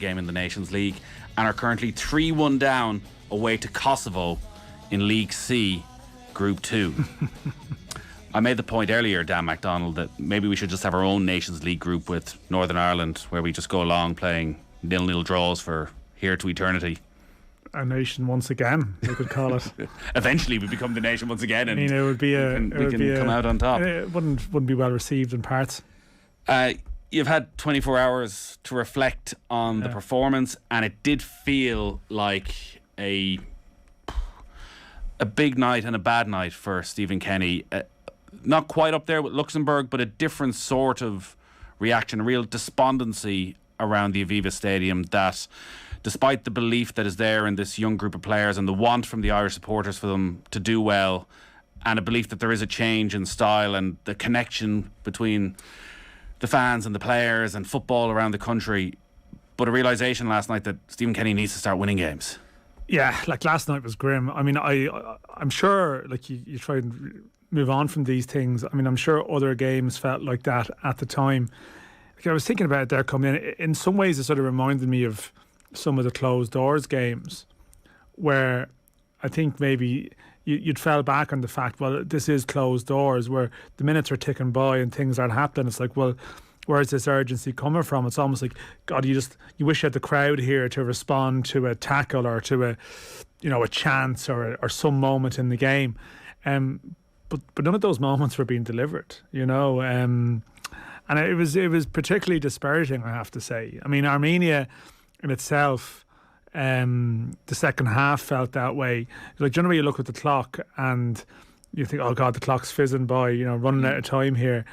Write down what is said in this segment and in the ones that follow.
game in the Nations League and are currently 3-1 down away to Kosovo in League C, Group 2. I made the point earlier, Dan McDonnell, that maybe we should just have our own Nations League group with Northern Ireland, where we just go along playing 0-0 draws for here to eternity. A nation once again, we could call it. Eventually we become the nation once again, and I mean, it would be we can come out on top. It wouldn't be well received in parts. You've had 24 hours to reflect on the performance, and it did feel like a big night and a bad night for Stephen Kenny. Not quite up there with Luxembourg, but a different sort of reaction, a real despondency around the Aviva Stadium, that despite the belief that is there in this young group of players and the want from the Irish supporters for them to do well, and a belief that there is a change in style and the connection between the fans and the players and football around the country, but a realisation last night that Stephen Kenny needs to start winning games. Yeah, like last night was grim. I mean, I'm sure, like you try and move on from these things. I mean, I'm sure other games felt like that at the time. Like, I was thinking about it there coming in. In some ways, it sort of reminded me of some of the closed doors games, where I think maybe you'd fell back on the fact, well, this is closed doors, where the minutes are ticking by and things aren't happening. It's like, well, where's this urgency coming from? It's almost like, God, you wish you had the crowd here to respond to a tackle or to a chance or some moment in the game. But none of those moments were being delivered, and it was particularly disparaging, I have to say. I mean, Armenia in itself, the second half felt that way. Like, generally you look at the clock and you think, oh God, the clock's fizzing by, running out of time here.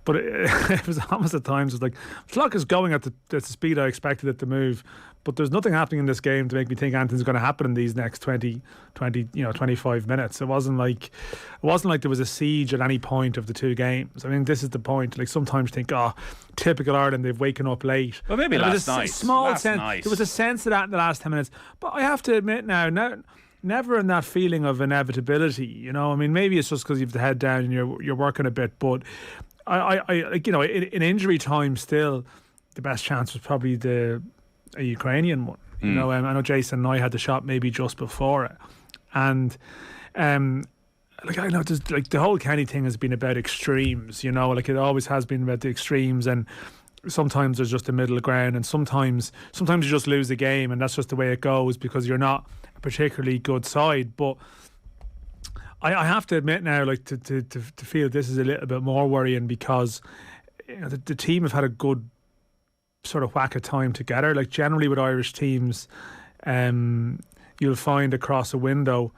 But it was almost at times, it's like, the clock is going at the speed I expected it to move, but there's nothing happening in this game to make me think anything's going to happen in these next 25 minutes. It wasn't like there was a siege at any point of the two games. I mean, this is the point. Like, sometimes you think, oh, typical Ireland, they've waken up late. Well, maybe last night. There was a sense of that in the last 10 minutes. But I have to admit now, never in that feeling of inevitability. I mean, maybe it's just because you've the head down and you're working a bit, but I in injury time still, the best chance was probably a Ukrainian one. I know Jason and I had the shot maybe just before it, and I know like the whole Kenny thing has been about extremes. Like it always has been about the extremes, and sometimes there's just a middle ground, and sometimes you just lose the game, and that's just the way it goes because you're not a particularly good side. But I have to admit now, like to feel this is a little bit more worrying because the team have had a good sort of whack of time together. Like, generally with Irish teams, you'll find across a window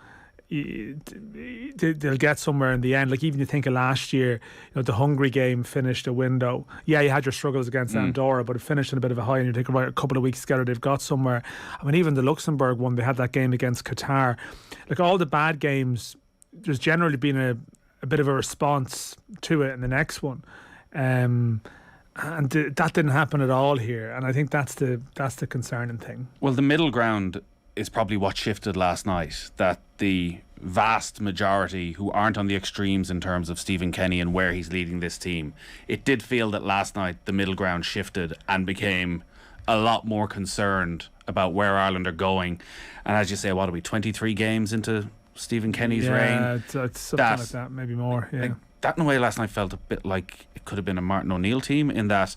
they'll get somewhere in the end. Like, even you think of last year, the Hungary game finished a window. Yeah, you had your struggles against Andorra, but it finished in a bit of a high, and you think about a couple of weeks together they've got somewhere. I mean, even the Luxembourg one, they had that game against Qatar. Like, all the bad games, there's generally been a bit of a response to it in the next one. And that didn't happen at all here, and I think that's the concerning thing. Well, the middle ground is probably what shifted last night, that the vast majority who aren't on the extremes in terms of Stephen Kenny and where he's leading this team, it did feel that last night the middle ground shifted and became a lot more concerned about where Ireland are going. And as you say, what are we, 23 games into Stephen Kenny's reign? Yeah, it's something like that, maybe more. Yeah. That in a way last night felt a bit like it could have been a Martin O'Neill team, in that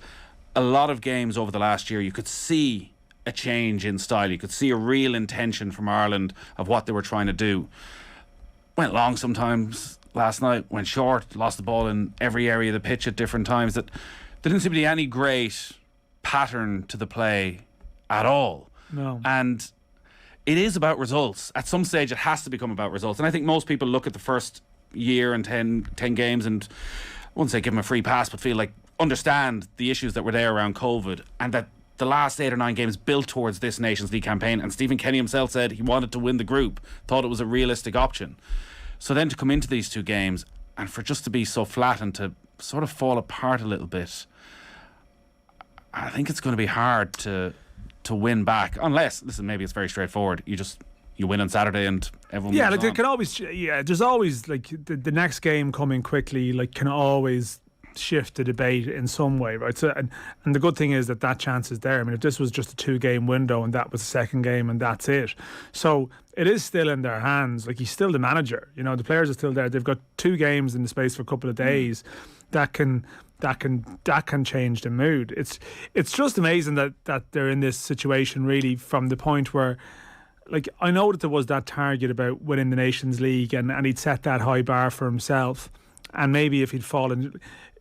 a lot of games over the last year you could see a change in style. You could see a real intention from Ireland of what they were trying to do. Went long sometimes last night, went short, lost the ball in every area of the pitch at different times. That there didn't seem to be any great pattern to the play at all. No. And it is about results. At some stage it has to become about results. And I think most people look at the first year and 10 games and I wouldn't say give them a free pass, but feel like understand the issues that were there around COVID, and that the last 8 or 9 games built towards this Nations League campaign. And Stephen Kenny himself said he wanted to win the group, thought it was a realistic option. So then to come into these 2 games and for just to be so flat and to sort of fall apart a little bit, I think it's going to be hard to win back, unless, listen, maybe it's very straightforward, you win on Saturday and everyone moves like on. there can always, there's always like the next game coming quickly, like can always shift the debate in some way, right? So, and the good thing is that chance is there. I mean, if this was just a 2-game window and that was the second game and that's it, so it is still in their hands. Like, he's still the manager. You know, the players are still there. They've got 2 games in the space of a couple of days. That can change the mood. It's just amazing that they're in this situation, really, from the point where, like, I know that there was that target about winning the Nations League and he'd set that high bar for himself, and maybe if he'd fallen,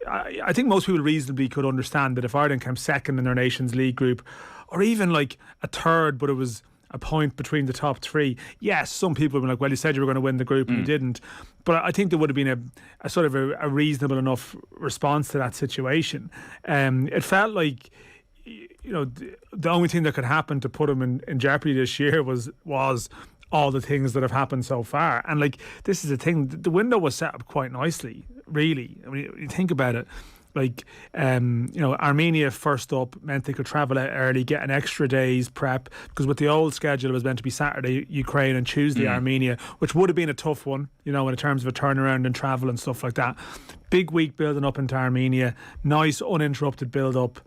I think most people reasonably could understand that if Ireland came second in their Nations League group, or even like a third, but it was a point between the top 3. Yes, some people would be like, well, you said you were going to win the group and you didn't. But I think there would have been a sort of a reasonable enough response to that situation. It felt like, you know, the only thing that could happen to put him in jeopardy this year was all the things that have happened so far. And like, this is the thing, the window was set up quite nicely, really. I mean, you think about it, like, you know, Armenia first up meant they could travel out early, get an extra day's prep, because with the old schedule it was meant to be Saturday Ukraine and Tuesday Armenia, which would have been a tough one, you know, in terms of a turnaround and travel and stuff like that. Big week building up into Armenia, nice uninterrupted build up,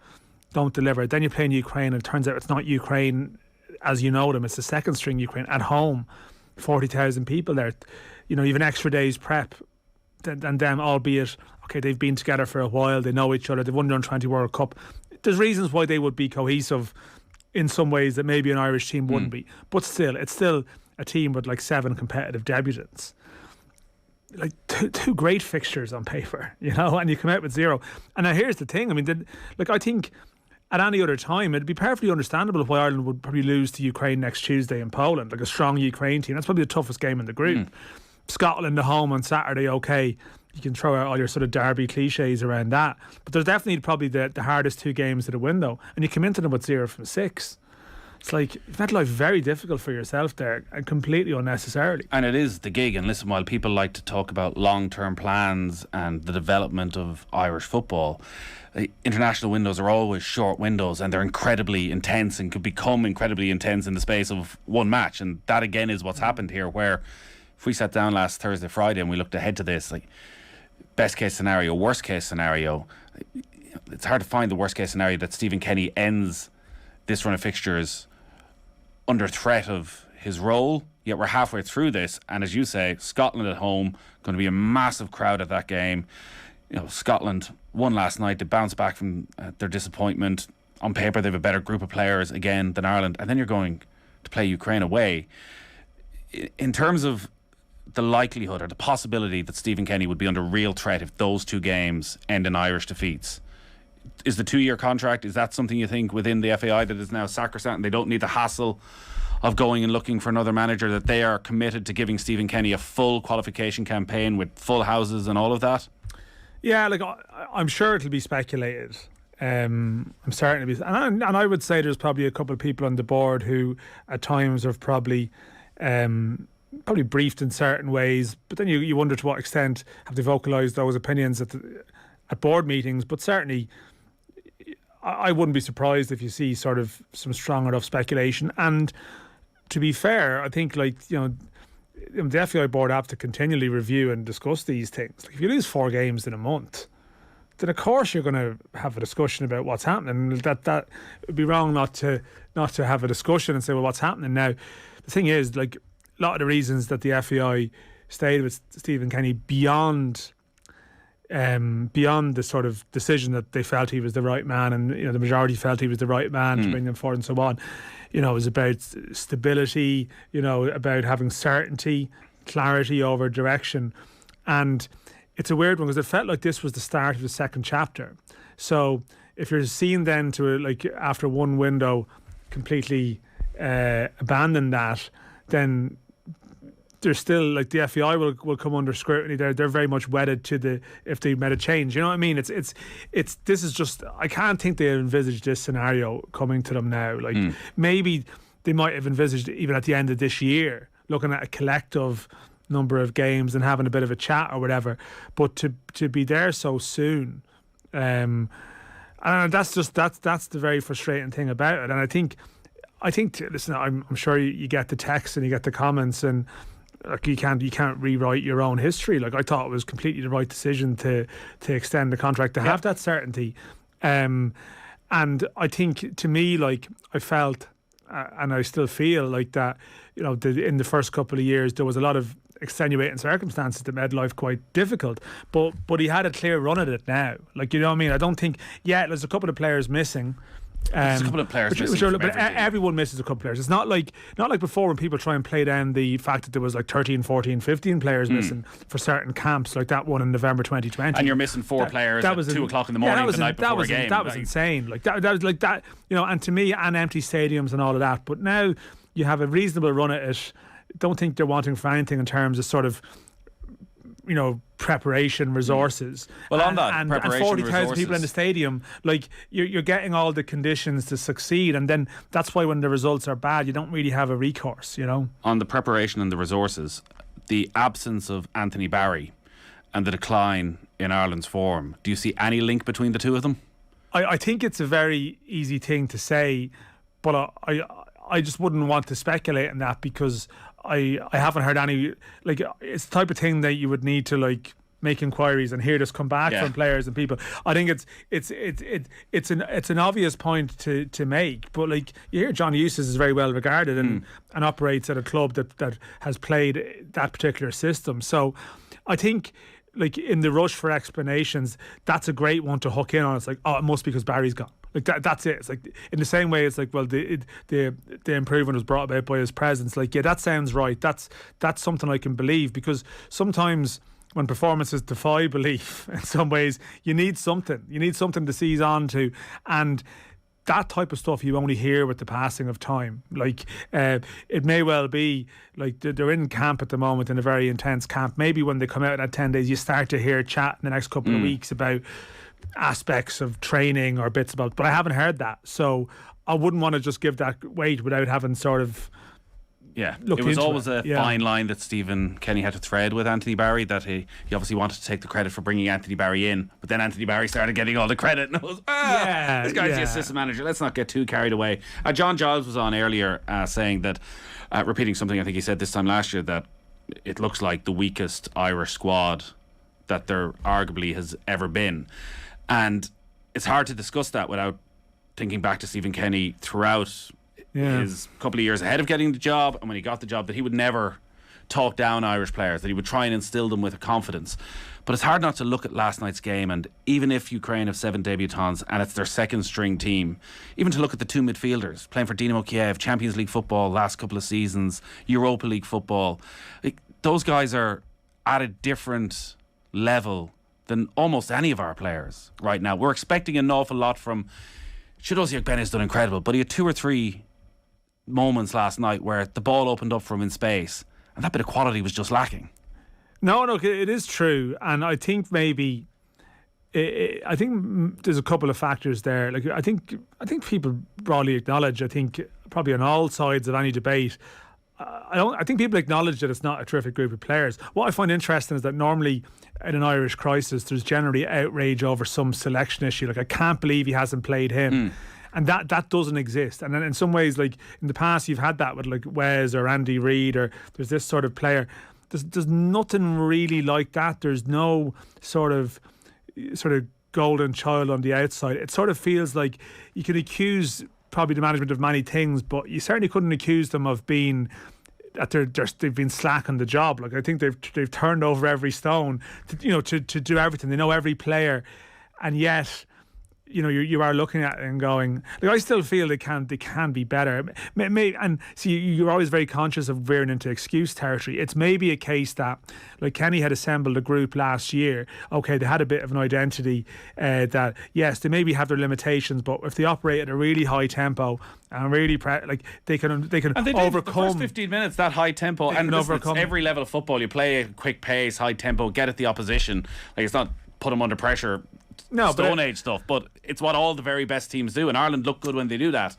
don't deliver. Then you're playing Ukraine and it turns out it's not Ukraine as you know them, it's the second string Ukraine at home, 40,000 people there. You know, even extra days prep and them, albeit, okay, they've been together for a while, they know each other, they've won the Under-20 World Cup. There's reasons why they would be cohesive in some ways that maybe an Irish team wouldn't be. But still, it's still a team with like 7 competitive debutants. Like two great fixtures on paper, you know, and you come out with 0. And now here's the thing, I mean, I think at any other time, it'd be perfectly understandable why Ireland would probably lose to Ukraine next Tuesday in Poland, like a strong Ukraine team. That's probably the toughest game in the group. Scotland at home on Saturday, okay, you can throw out all your sort of derby cliches around that. But there's definitely probably the hardest 2 games of the window. And you come into them with 0 from 6. It's like, you've made life very difficult for yourself there, and completely unnecessarily. And it is the gig. And listen, while people like to talk about long-term plans and the development of Irish football, international windows are always short windows, and they're incredibly intense and could become incredibly intense in the space of one match. And that again is what's happened here, where if we sat down last Thursday, Friday and we looked ahead to this, like, best case scenario, worst case scenario, it's hard to find the worst case scenario that Stephen Kenny ends this run of fixtures under threat of his role. Yet we're halfway through this, and as you say, Scotland at home, going to be a massive crowd at that game. You know, Scotland won last night. They bounced back from their disappointment. On paper, they have a better group of players again than Ireland, and then you're going to play Ukraine away. In terms of the likelihood or the possibility that Stephen Kenny would be under real threat if those 2 games end in Irish defeats, is the 2-year contract, is that something you think within the FAI that is now sacrosanct and they don't need the hassle of going and looking for another manager, that they are committed to giving Stephen Kenny a full qualification campaign with full houses and all of that? Yeah, like, I'm sure it'll be speculated. I'm certain it'll be, and I would say there's probably a couple of people on the board who at times have probably briefed in certain ways, but then you wonder to what extent have they vocalised those opinions at board meetings. But certainly I wouldn't be surprised if you see sort of some strong enough speculation. And to be fair, I think, like, you know, the FAI board have to continually review and discuss these things. Like, if you lose 4 games in a month, then of course you're going to have a discussion about what's happening. That would be wrong not to have a discussion and say, well, what's happening now? The thing is, like, a lot of the reasons that the FAI stayed with Stephen Kenny beyond the sort of decision that they felt he was the right man, and, you know, the majority felt he was the right man to bring them forward and so on. You know, it was about stability, you know, about having certainty, clarity over direction. And it's a weird one because it felt like this was the start of the second chapter. So if you're seen then to, like, after one window completely abandon that, then there's still, like, the FAI will come under scrutiny. They're very much wedded to if they made a change. You know what I mean? This is just, I can't think they envisaged this scenario coming to them now. Like, maybe they might have envisaged it even at the end of this year, looking at a collective number of games and having a bit of a chat or whatever. But to be there so soon, and that's the very frustrating thing about it. And I think listen, I'm sure you get the texts and you get the comments, and like you can't rewrite your own history. Like I thought it was completely the right decision to extend the contract to have that certainty. And I think, to me, like I felt, and I still feel like that, you know, in the first couple of years there was a lot of extenuating circumstances that made life quite difficult, but he had a clear run at it now. Like, you know what I mean? I don't think there's a couple of players missing. There's a couple of players missing, but everyone misses a couple of players. It's not like before when people try and play down the fact that there was like 13, 14, 15 players missing for certain camps, like that one in November 2020. And you're missing four players at 2 o'clock in the morning the night before a game. That was insane. Like that was like that, you know, and to me, and empty stadiums and all of that. But now you have a reasonable run at it. Don't think they're wanting for anything in terms of sort of, you know, preparation resources. Well, on that, and preparation 40,000 people in the stadium, like you're getting all the conditions to succeed, and then that's why when the results are bad, you don't really have a recourse, you know. On the preparation and the resources, the absence of Anthony Barry and the decline in Ireland's form, do you see any link between the two of them? I think it's a very easy thing to say, but I just wouldn't want to speculate on that, because I haven't heard any, like, it's the type of thing that you would need to like make inquiries and hear this come back from players and people. I think it's an obvious point to make, but like you hear John Eustace is very well regarded and operates at a club that has played that particular system. So I think, like, in the rush for explanations, that's a great one to hook in on. It's like, oh, it must be because Barry's gone. Like that's it. It's like, in the same way, it's like, well, the improvement was brought about by his presence. Like, yeah, that sounds right. That's something I can believe, because sometimes when performances defy belief, in some ways, you need something. You need something to seize on to, and that type of stuff you only hear with the passing of time. Like, it may well be like they're in camp at the moment, in a very intense camp. Maybe when they come out in that 10 days, you start to hear chat in the next couple of weeks about aspects of training or bits about, but I haven't heard that, so I wouldn't want to just give that weight without having sort of it was always a fine line that Stephen Kenny had to thread with Anthony Barry, that he obviously wanted to take the credit for bringing Anthony Barry in, but then Anthony Barry started getting all the credit, and it was this guy's the assistant manager, let's not get too carried away. John Giles was on earlier saying that, repeating something I think he said this time last year, that it looks like the weakest Irish squad that there arguably has ever been. And it's hard to discuss that without thinking back to Stephen Kenny throughout his couple of years ahead of getting the job, and when he got the job, that he would never talk down Irish players, that he would try and instill them with a confidence. But it's hard not to look at last night's game, and even if Ukraine have 7 debutants and it's their second string team, even to look at the 2 midfielders playing for Dynamo Kiev, Champions League football last couple of seasons, Europa League football, like, those guys are at a different level than almost any of our players right now. We're expecting an awful lot from Chiedozie Ogbene. Has done incredible, but he had 2 or 3 moments last night where the ball opened up from in space, and that bit of quality was just lacking. No, it is true, and I think maybe I think there's a couple of factors there. Like, I think people broadly acknowledge, I think probably on all sides of any debate, I think people acknowledge that it's not a terrific group of players. What I find interesting is that normally in an Irish crisis, there's generally outrage over some selection issue. Like, I can't believe he hasn't played him. And that doesn't exist. And then in some ways, like in the past, you've had that with like Wes or Andy Reid, or there's this sort of player. There's nothing really like that. There's no sort of golden child on the outside. It sort of feels like you can accuse probably the management of many things, but you certainly couldn't accuse them of being that they've been slack on the job. Like, I think they've turned over every stone to do everything. They know every player, and yet, you know, you are looking at it and going, like, I still feel they can be better. And see, you're always very conscious of veering into excuse territory. It's maybe a case that, like, Kenny had assembled a group last year. Okay, they had a bit of an identity that, yes, they maybe have their limitations, but if they operate at a really high tempo and really they can and they overcome the first 15 minutes, that high tempo, and overcome every level of football. You play a quick pace, high tempo, get at the opposition. Like, it's not put them under pressure. No, Stone Age stuff, but it's what all the very best teams do, and Ireland look good when they do that,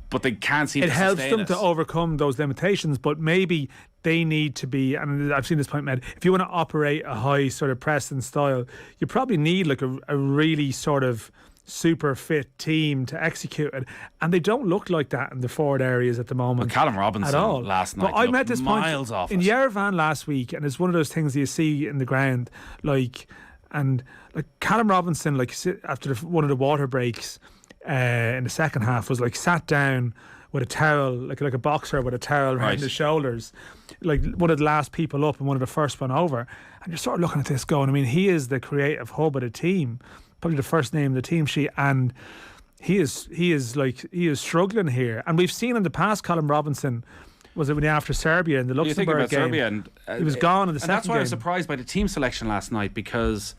but they can't seem to sustain it. It helps them to overcome those limitations, but maybe they need to be, and I've seen this point made, if you want to operate a high sort of pressing style, you probably need like a really sort of super fit team to execute it, and they don't look like that in the forward areas at the moment. But Callum Robinson at all. last night, but I met this miles point off in it. Yerevan last week, and it's one of those things you see in the ground, and Callum Robinson, after one of the water breaks in the second half, was sat down with a towel, like a boxer with a towel around his shoulders, like one of the last people up and one of the first one over. And you're sort of looking at this going, I mean, he is the creative hub of the team, probably the first name in the team sheet, and he is struggling here. And we've seen in the past, Callum Robinson, was it when after Serbia in the Luxembourg game? Serbia and, he was gone in the second game. That's why I was surprised by the team selection last night, because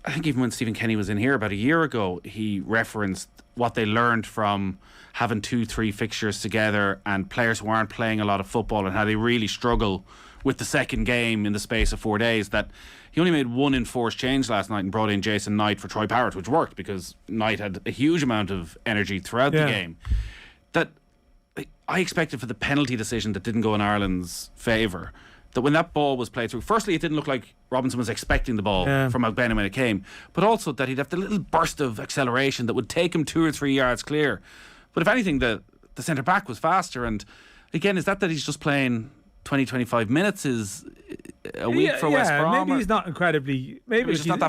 I think even when Stephen Kenny was in here about a year ago, he referenced what they learned from having 2-3 fixtures together and players who aren't playing a lot of football, and how they really struggle with the second game in the space of 4 days. That he only made one enforced change last night and brought in Jason Knight for Troy Parrott, which worked because Knight had a huge amount of energy throughout the game. That I expected for the penalty decision that didn't go in Ireland's favour, that when that ball was played through, firstly it didn't look like Robinson was expecting the ball from Algbena when it came, but also that he'd have the little burst of acceleration that would take him 2 or 3 yards clear. But if anything, the centre back was faster. And again, is that he's just playing 20-25 minutes is a week for West Brom? Maybe he's not incredibly he's not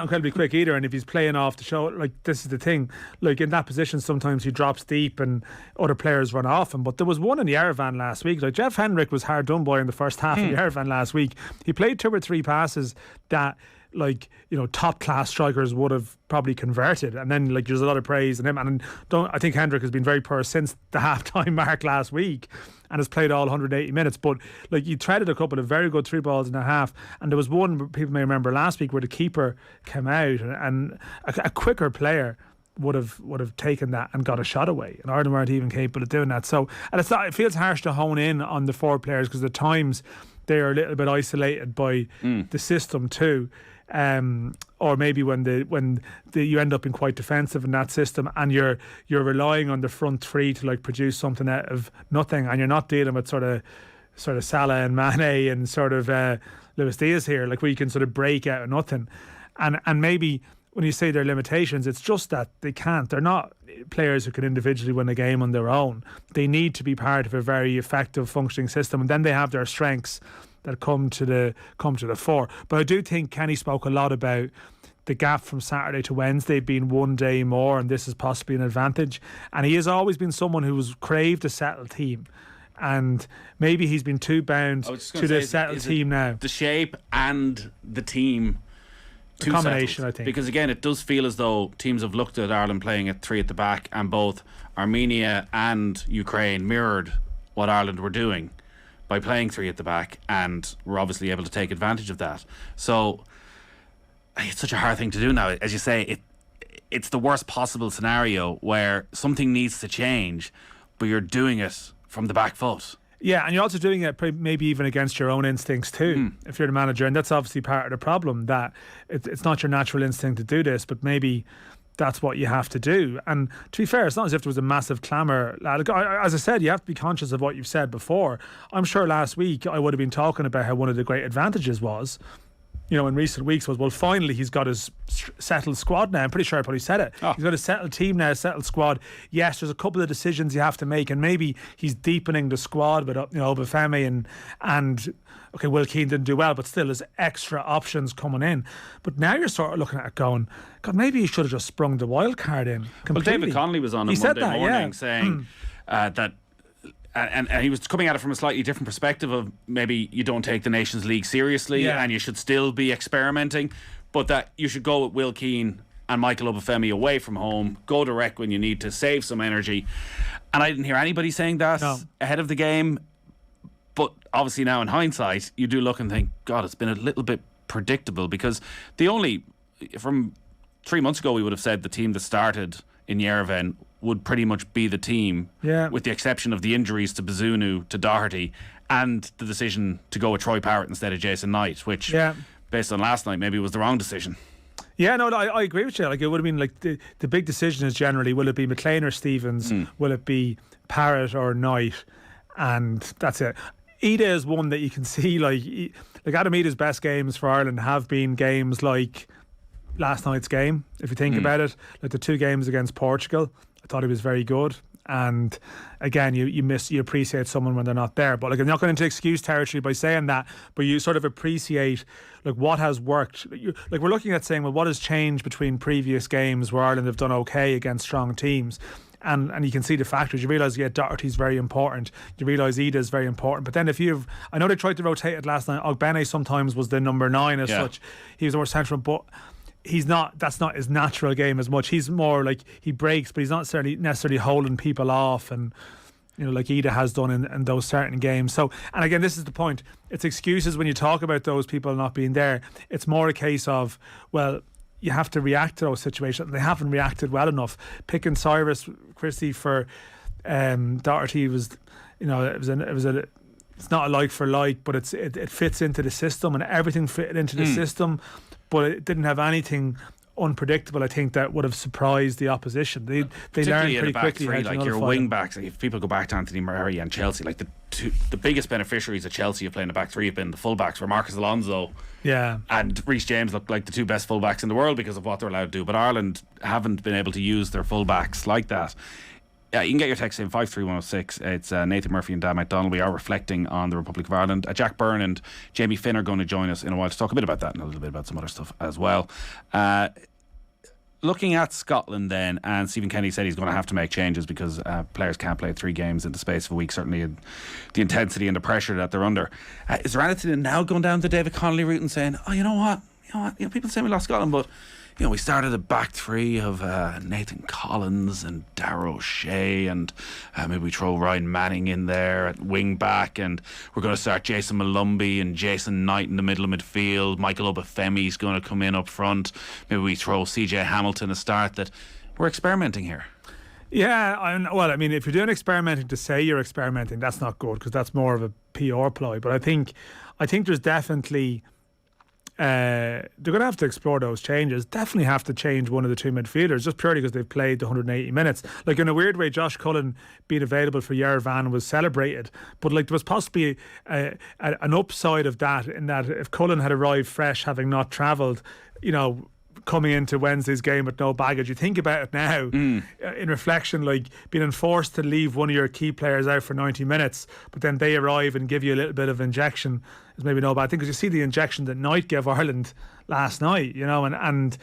incredibly quick either, and if he's playing off the show, this is the thing, in that position sometimes he drops deep and other players run off him. But there was one in Yerevan last week, Jeff Hendrick was hard done by in the first half of Yerevan last week. He played 2 or 3 passes that top class strikers would have probably converted, and then there's a lot of praise in him. And I think Hendrick has been very poor since the half-time mark last week and has played all 180 minutes, but he threaded a couple of very good 3 balls and a half, and there was one people may remember last week where the keeper came out and a quicker player would have taken that and got a shot away, and Ireland weren't even capable of doing that. So, and it feels harsh to hone in on the 4 players, because at times they are a little bit isolated by the system too. Or maybe when you end up being quite defensive in that system, and you're relying on the front 3 to produce something out of nothing, and you're not dealing with sort of Salah and Mane and sort of Luis Diaz here, where you can sort of break out of nothing. And maybe when you say their limitations, it's just that they can't. They're not players who can individually win a game on their own. They need to be part of a very effective functioning system, and then they have their strengths that come to the fore. But I do think Kenny spoke a lot about the gap from Saturday to Wednesday being 1 day more, and this is possibly an advantage. And he has always been someone who has craved a settled team, and maybe he's been too bound to the settled team now. The shape and the team, a combination, I think. Because again, it does feel as though teams have looked at Ireland playing at 3 at the back, and both Armenia and Ukraine mirrored what Ireland were doing by playing 3 at the back, and we're obviously able to take advantage of that. So it's such a hard thing to do now. As you say, it's the worst possible scenario where something needs to change, but you're doing it from the back foot. Yeah, and you're also doing it maybe even against your own instincts too, if you're the manager, and that's obviously part of the problem, that it's not your natural instinct to do this, but maybe that's what you have to do. And to be fair, it's not as if there was a massive clamour. As I said, you have to be conscious of what you've said before. I'm sure last week I would have been talking about how one of the great advantages was, in recent weeks, was, well, finally he's got his settled squad now. I'm pretty sure I probably said it. He's got a settled team now, a settled squad. Yes, there's a couple of decisions you have to make, and maybe he's deepening the squad with Obafemi and okay, Will Keane didn't do well, but still there's extra options coming in. But now you're sort of looking at it going, God, maybe he should have just sprung the wild card in completely. Well, David Connolly was on Monday morning saying that and he was coming at it from a slightly different perspective of maybe you don't take the Nations League seriously and you should still be experimenting, but that you should go with Will Keane and Michael Obafemi away from home, go direct when you need to save some energy. And I didn't hear anybody saying that ahead of the game. But obviously now in hindsight, you do look and think, God, it's been a little bit predictable, because from 3 months ago, we would have said the team that started in Yerevan would pretty much be the team, with the exception of the injuries to Bazunu, to Doherty, and the decision to go with Troy Parrott instead of Jason Knight, which, based on last night, maybe was the wrong decision. Yeah, no, I agree with you. It would have been the big decision is generally, will it be McLean or Stevens? Will it be Parrott or Knight? And that's it. Ida is one that you can see, like Adam Ida's best games for Ireland have been games like last night's game. If you think about it, like the 2 games against Portugal, I thought he was very good. And again, you appreciate someone when they're not there. But like, I'm not going into excuse territory by saying that, but you sort of appreciate like what has worked. Like, we're looking at saying, well, what has changed between previous games where Ireland have done okay against strong teams. And you can see the factors. You realise, Doherty's very important. You realise Ida's very important. But then I know they tried to rotate it last night. Ogbene sometimes was the number 9 as such. He was more central, but that's not his natural game as much. He's more like, he breaks, but he's not necessarily holding people off, and like Ida has done in those certain games. So, and again, this is the point. It's excuses when you talk about those people not being there. It's more a case of, well, you have to react to those situations. They haven't reacted well enough. Picking Cyrus Christie for Doherty was, it's not a like for like, but it fits into the system, and everything fit into the system, but it didn't have anything unpredictable, I think, that would have surprised the opposition. They learned pretty quickly how to like your wing backs. Like, if people go back to Anthony Murray and Chelsea, like the biggest beneficiaries of Chelsea of playing the back 3 have been the fullbacks, where Marcus Alonso and Reece James look like the 2 best fullbacks in the world because of what they're allowed to do. But Ireland haven't been able to use their fullbacks like that. Yeah, you can get your text in 53106. It's Nathan Murphy and Dan McDonnell. We are reflecting on the Republic of Ireland. Jack Byrne and Jamie Finn are going to join us in a while to talk a bit about that and a little bit about some other stuff as well. Looking at Scotland then, and Stephen Kenny said he's going to have to make changes because players can't play 3 games in the space of a week, certainly the intensity and the pressure that they're under. Is there anything now going down the David Connolly route and saying, oh, you know what, people say we lost Scotland, but we started a back 3 of Nathan Collins and Darragh O'Shea, and maybe we throw Ryan Manning in there at wing back, and we're going to start Jason Malumbi and Jason Knight in the middle of midfield. Michael Obafemi's going to come in up front. Maybe we throw CJ Hamilton a start. That we're experimenting here. Yeah, well, I mean, if you're doing experimenting to say you're experimenting, that's not good, because that's more of a PR ploy. But I think there's definitely. They're going to have to explore those changes. Definitely have to change one of the 2 midfielders, just purely because they've played the 180 minutes. Like, in a weird way, Josh Cullen being available for Yerevan was celebrated, but like, there was possibly an upside of that, in that if Cullen had arrived fresh, having not travelled, coming into Wednesday's game with no baggage, you think about it now in reflection, like being enforced to leave one of your key players out for 90 minutes, but then they arrive and give you a little bit of injection is maybe no bad thing, because you see the injection that Knight gave Ireland last night, and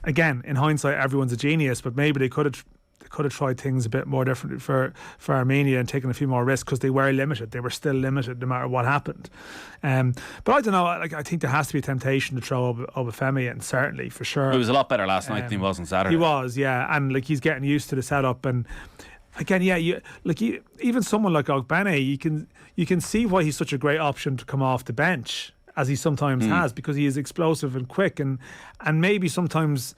again, in hindsight, everyone's a genius, but maybe they could have tried things a bit more differently for Armenia and taken a few more risks, because they were limited. They were still limited no matter what happened. But I don't know, like, I think there has to be a temptation to throw Obafemi in, certainly, for sure. He was a lot better last night than he was on Saturday. He was, yeah, and like, he's getting used to the setup, and again, even someone like Ogbene, you can see why he's such a great option to come off the bench, as he sometimes has, because he is explosive and quick, and maybe sometimes,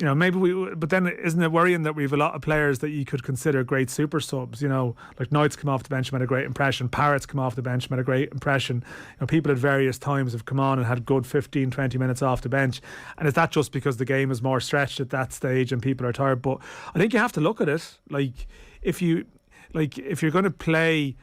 but then isn't it worrying that we have a lot of players that you could consider great super subs? Like Knight's come off the bench, made a great impression. Parrott's come off the bench, made a great impression. People at various times have come on and had good 15, 20 minutes off the bench. And is that just because the game is more stretched at that stage and people are tired? But I think you have to look at it. Like, if you're going to play.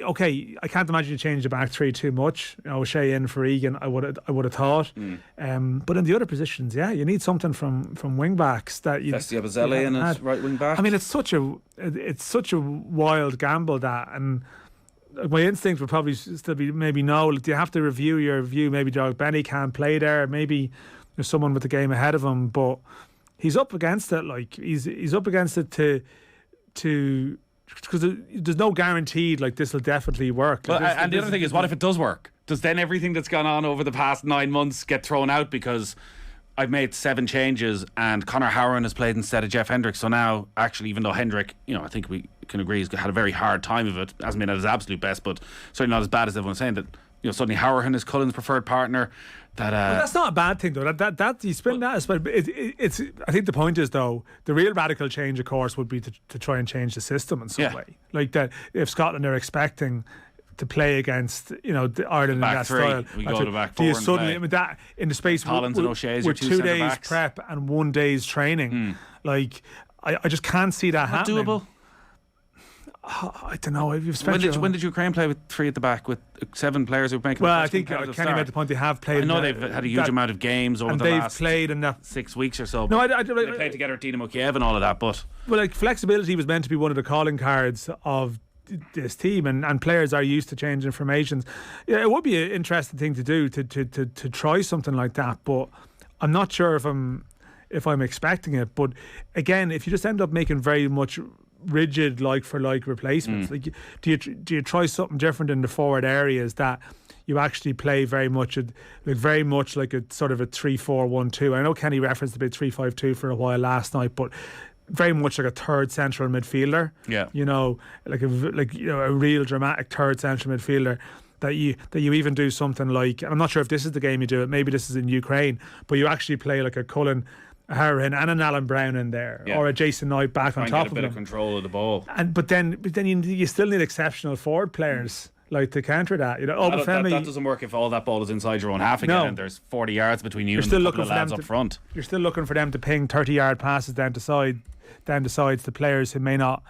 Okay, I can't imagine you change the back 3 too much. O'Shea in for Egan, I would have thought. But in the other positions, you need something from wing backs that you. Festia Bazzelli in at right wing back. I mean, it's such a wild gamble, that, and my instinct would probably still be maybe no. Do you have to review your view? Maybe Doug Benny can't play there. Maybe there's someone with the game ahead of him, but he's up against it. Like, he's up against it to. Because there's no guaranteed like this will definitely work. Well, and the other thing is, what if it does work? Does then everything that's gone on over the past 9 months get thrown out because I've made 7 changes and Conor Howard has played instead of Jeff Hendrick? So now, actually, even though Hendrick, I think we can agree, he's had a very hard time of it, hasn't been at his absolute best, but certainly not as bad as everyone's saying, that suddenly Howard is Cullen's preferred partner. Well, that's not a bad thing, though. That you spin that, but it's. I think the point is, though, the real radical change, of course, would be to try and change the system in some way. Like, that, if Scotland are expecting to play against Ireland in that style, we go to back 4. Do you suddenly, that in the space Collins and O'Shea with 2 days prep and 1 day's training, like, I just can't see that happening. Doable. I don't know. You've spent When did Ukraine play with 3 at the back with 7 players who were making? Well, the I first think competitive Kenny start? made the point they have played. I know they've had a huge amount of games over and the they've last played in that 6 weeks or so. No, they played together at Dynamo Kiev and all of that. But well, like flexibility was meant to be one of the calling cards of this team, and players are used to changing formations. Yeah, it would be an interesting thing to do to try something like that, but I'm not sure if I'm expecting it. But again, if you just end up making very much rigid like for like replacements, like do you try something different in the forward areas that you actually play very much like a sort of a 3-4-1-2. I know Kenny referenced a bit 3-5-2 for a while last night, but very much like a third central midfielder. Yeah, like a real dramatic third central midfielder. That you even do something like, I'm not sure if this is the game you do it, maybe this is in Ukraine, but you actually play like a Cullen Harron and an Alan Brown in there, or a Jason Knight back on top of them. Get a bit of control of the ball. But then you still need exceptional forward players like to counter that. That doesn't work if all that ball is inside your own half again and there's 40 yards between you and a couple of lads up front. You're still looking for them to ping 30-yard passes down the sides to players who may not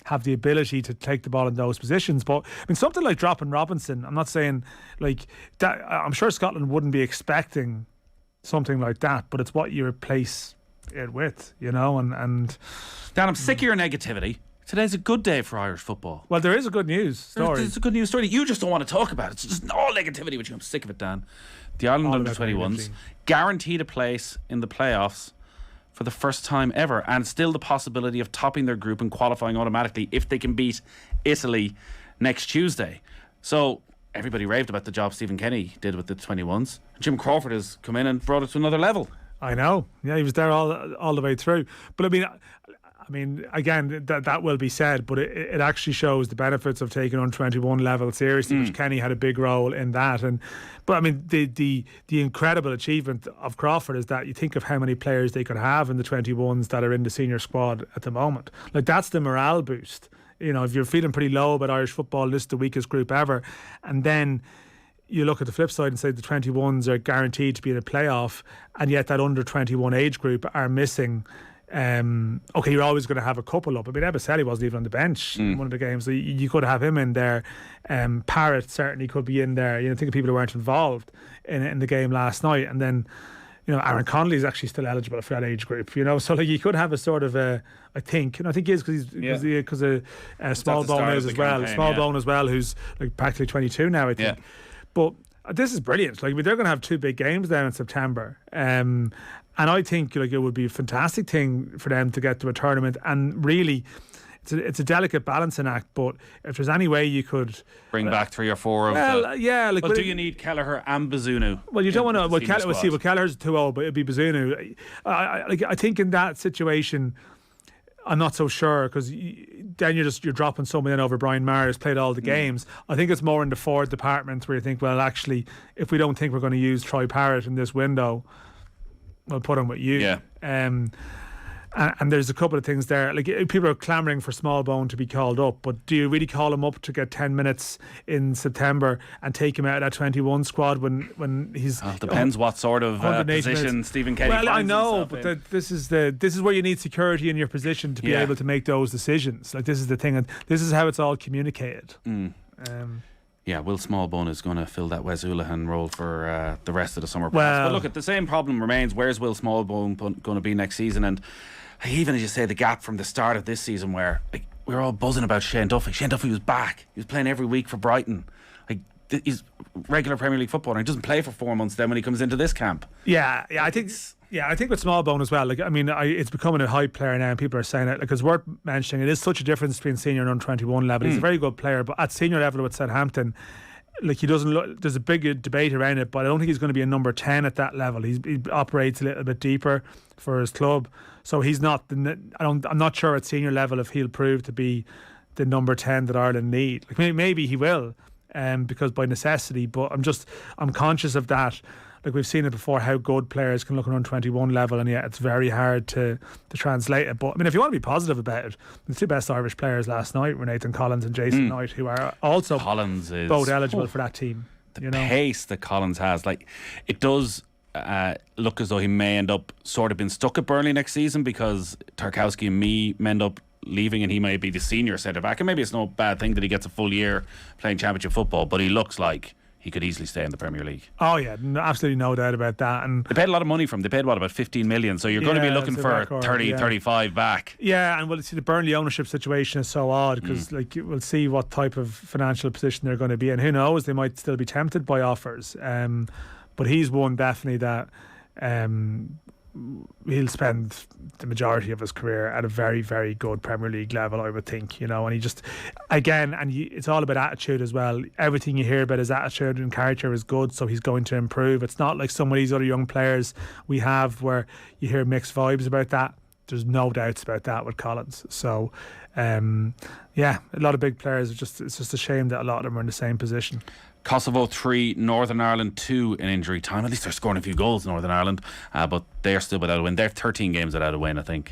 have the ability to take the ball in those positions. But I mean, something like dropping Robinson, I'm not saying like that. I'm sure Scotland wouldn't be expecting something like that, but it's what you replace it with, and Dan, I'm sick of your negativity. Today's a good day for Irish football. Well, there is a good news story. There's a good news story. You just don't want to talk about it. It's just all negativity with you. I'm sick of it, Dan. The Ireland under-21s guaranteed a place in the playoffs for the first time ever, and still the possibility of topping their group and qualifying automatically if they can beat Italy next Tuesday. So everybody raved about the job Stephen Kenny did with the 21s. Jim Crawford has come in and brought it to another level. I know. Yeah, he was there all the way through. But I mean, again, that will be said, but it actually shows the benefits of taking on 21 level seriously, which Kenny had a big role in that. But I mean, the incredible achievement of Crawford is that you think of how many players they could have in the 21s that are in the senior squad at the moment. Like, that's the morale boost. If you're feeling pretty low about Irish football, this is the weakest group ever. And then you look at the flip side and say the 21s are guaranteed to be in a playoff, and yet that under 21 age group are missing. Okay, you're always going to have a couple up. I mean, Ebiselli wasn't even on the bench in one of the games, so you could have him in there. Parrott certainly could be in there. Think of people who weren't involved in the game last night, and then Aaron Connolly is actually still eligible for that age group. So like you could have a sort of a, I think he is because of Smallbone is as well. Smallbone as well, who's like practically 22 now, I think. But this is brilliant. Like, they're going to have 2 big games there in September. And I think like it would be a fantastic thing for them to get to a tournament. And really, it's a delicate balancing act. But if there's any way you could bring back 3 or 4 of Well, do you need Kelleher and Bazunu? Well, you don't want to. Well, Kelleher's too old, but it'd be Bazunu. I think in that situation, I'm not so sure, because then you're dropping someone in over Brian Maher, who's played all the games. I think it's more in the forward department where you think, well, actually, if we don't think we're going to use Troy Parrott in this window, we'll put him with you. Yeah. And there's a couple of things there. Like, people are clamouring for Smallbone to be called up, but do you really call him up to get 10 minutes in September and take him out of that 21 squad when he's... depends what sort of position minutes. Stephen Kenny finds I know, but this is where you need security in your position to be able to make those decisions. Like, this is the thing, and this is how it's all communicated. Will Smallbone is going to fill that Wes Hoolahan role for the rest of the summer. But look, the same problem remains. Where's Will Smallbone going to be next season? And even as you say, the gap from the start of this season, where we were all buzzing about Shane Duffy. Shane Duffy was back. He was playing every week for Brighton. He's regular Premier League footballer. He doesn't play for 4 months then when he comes into this camp. I think with Smallbone as well. Like, I mean, it's becoming a hype player now, and people are saying it. Like, it's worth mentioning. It is such a difference between senior and under 21 level. He's a very good player, but at senior level with Southampton, like, he doesn't look. There's a big debate around it, but I don't think he's going to be a number 10 at that level. He operates a little bit deeper for his club, so he's not. I'm not sure at senior level if he'll prove to be the number 10 that Ireland need. Like, maybe he will, because by necessity. But I'm conscious of that. Like, we've seen it before, how good players can look at under 21 level, and yet it's very hard to translate it. But I mean, if you want to be positive about it, the 2 best Irish players last night were Nathan Collins and Jason Knight, who are also both eligible for that team. The pace that Collins has, like, it does look as though he may end up sort of being stuck at Burnley next season, because Tarkowski and me may end up leaving and he may be the senior centre back, and maybe it's no bad thing that he gets a full year playing Championship football, but he looks like he could easily stay in the Premier League. Oh yeah, absolutely no doubt about that. And they paid a lot of money for him. They paid about 15 million, so you're going to be looking for record, 35 back. Yeah, and we'll see the Burnley ownership situation is so odd because we'll see what type of financial position they're going to be in. Who knows, they might still be tempted by offers. But he's one definitely that he'll spend the majority of his career at a very, very good Premier League level, I would think, and he just, again, it's all about attitude as well. Everything you hear about his attitude and character is good, so he's going to improve. It's not like some of these other young players we have where you hear mixed vibes about that. There's no doubts about that with Collins. So, a lot of big players, it's just a shame that a lot of them are in the same position. Kosovo 3, Northern Ireland 2 in injury time. At least they're scoring a few goals, Northern Ireland, but they're still without a win. They're 13 games without a win, I think.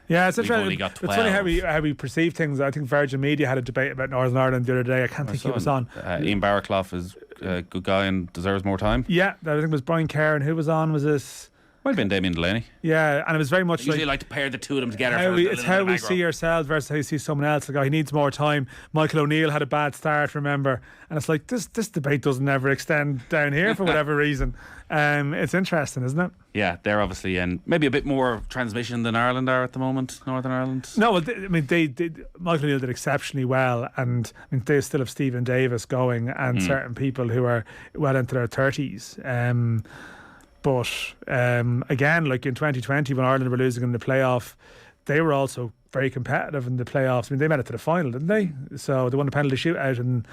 Yeah, it's interesting. Only got It's 12. funny how we perceive things. I think Virgin Media had a debate about Northern Ireland the other day. I can't think who was on. Ian Barraclough is a good guy and deserves more time. Yeah, I think it was Brian Kerr, and who was on? Was this? Might have been Damien Delaney. Yeah, and it was very much usually like to pair the two of them together. It's how we see ourselves versus how you see someone else. Like, he needs more time. Michael O'Neill had a bad start, remember? And it's like, this debate doesn't ever extend down here for whatever reason. It's interesting, isn't it? Yeah, they're obviously in maybe a bit more transmission than Ireland are at the moment, Northern Ireland. No, well, Michael O'Neill did exceptionally well, and they still have Stephen Davis going and certain people who are well into their 30s. But again, like in 2020 when Ireland were losing in the playoff, they were also very competitive in the playoffs. I mean, they made it to the final, didn't they? So they won the penalty shootout, and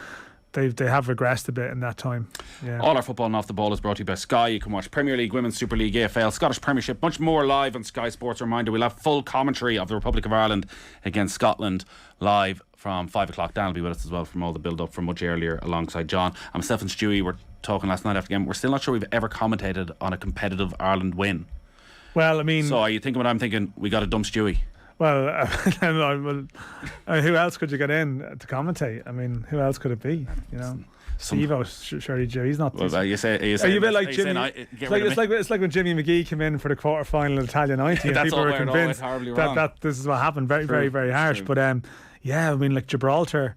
they have regressed a bit in that time. Yeah. All our football and off the ball is brought to you by Sky. You can watch Premier League, Women's Super League, AFL, Scottish Premiership, much more live on Sky Sports. Reminder, we'll have full commentary of the Republic of Ireland against Scotland live from 5 o'clock. Dan will be with us as well from all the build up from much earlier alongside John. I'm Steph and Stewie. We're talking last night after the game. We're still not sure we've ever commentated on a competitive Ireland win. Well, I mean, so are you thinking what I'm thinking? We got to dump Stewie. Well, who else could you get in to commentate? I mean, who else could it be? Steve-O, surely Joe. He's not. Well, you say are you a bit like Jimmy? It's like when Jimmy McGee came in for the quarter final in Italia 90, and people were convinced that this is what happened. Very, very, very harsh. But I mean, like Gibraltar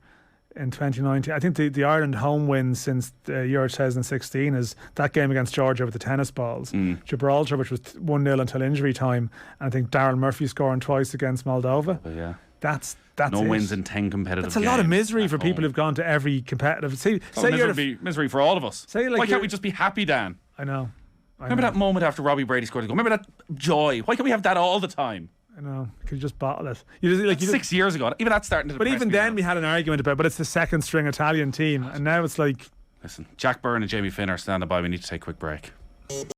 in 2019. I think the Ireland home win since Euro 2016 is that game against Georgia with the tennis balls. Gibraltar, which was 1-0 until injury time, and I think Darryl Murphy scoring twice against Moldova. Yeah. That's no it. wins in 10 competitive games. That's a lot of misery for people who've gone to every competitive. Say misery for all of us. Why can't we just be happy, Dan? I know. Remember that moment after Robbie Brady scored the goal? Remember that joy? Why can't we have that all the time? I know. Could you just bottle it? 6 years ago. Even that's starting to. But even then, we had an argument about. But it's the second string Italian team, and now it's like. Listen, Jack Byrne and Jamie Finn are standing by. We need to take a quick break.